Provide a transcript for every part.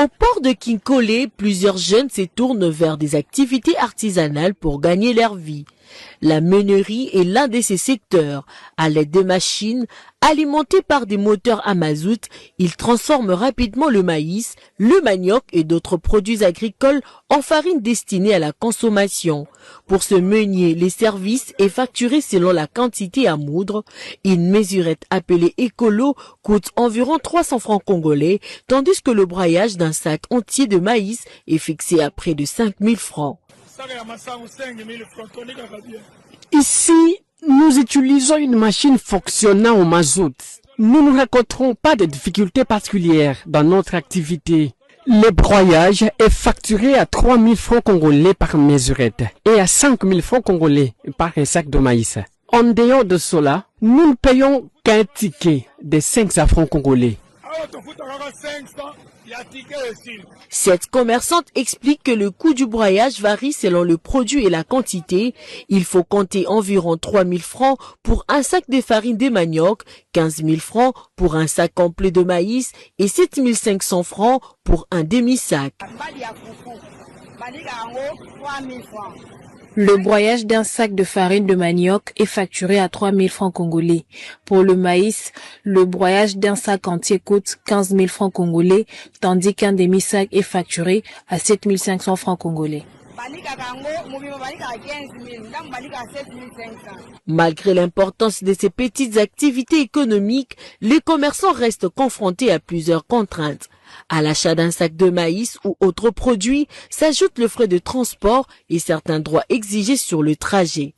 Au port de Kinkole, plusieurs jeunes se tournent vers des activités artisanales pour gagner leur vie. La meunerie est l'un de ces secteurs. À l'aide de machines alimentées par des moteurs à mazout, ils transforment rapidement le maïs, le manioc et d'autres produits agricoles en farine destinée à la consommation. Pour ce meunier, les services est facturé selon la quantité à moudre. Une mesurette appelée écolo coûte environ 300 francs congolais, tandis que le broyage d'un sac entier de maïs est fixé à près de 5000 francs. Ici, nous utilisons une machine fonctionnant au mazout. Nous ne rencontrons pas de difficultés particulières dans notre activité. Le broyage est facturé à 3000 francs congolais par mesurette et à 5000 francs congolais par un sac de maïs. En dehors de cela, nous ne payons qu'un ticket de 500 francs congolais. Cette commerçante explique que le coût du broyage varie selon le produit et la quantité. Il faut compter environ 3000 francs pour un sac de farine de manioc, 15 000 francs pour un sac complet de maïs et 7500 francs pour un demi-sac. Le broyage d'un sac de farine de manioc est facturé à 3000 francs congolais. Pour le maïs, le broyage d'un sac entier coûte 15 000 francs congolais, tandis qu'un demi-sac est facturé à 7500 francs congolais. Malgré l'importance de ces petites activités économiques, les commerçants restent confrontés à plusieurs contraintes. À l'achat d'un sac de maïs ou autres produits s'ajoutent le frais de transport et certains droits exigés sur le trajet.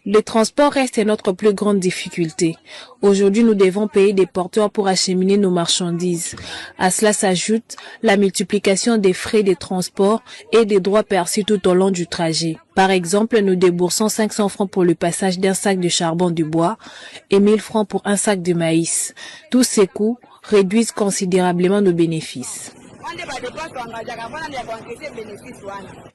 Le transport reste notre plus grande difficulté. Aujourd'hui, nous devons payer des porteurs pour acheminer nos marchandises. À cela s'ajoute la multiplication des frais de transport et des droits perçus tout au long du trajet. Par exemple, nous déboursons 500 francs pour le passage d'un sac de charbon du bois et 1000 francs pour un sac de maïs. Tous ces coûts réduisent considérablement nos bénéfices.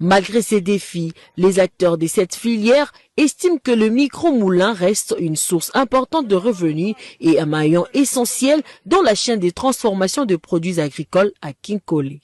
Malgré ces défis, les acteurs de cette filière estiment que le micro-moulin reste une source importante de revenus et un maillon essentiel dans la chaîne de transformation de produits agricoles à Kinkole.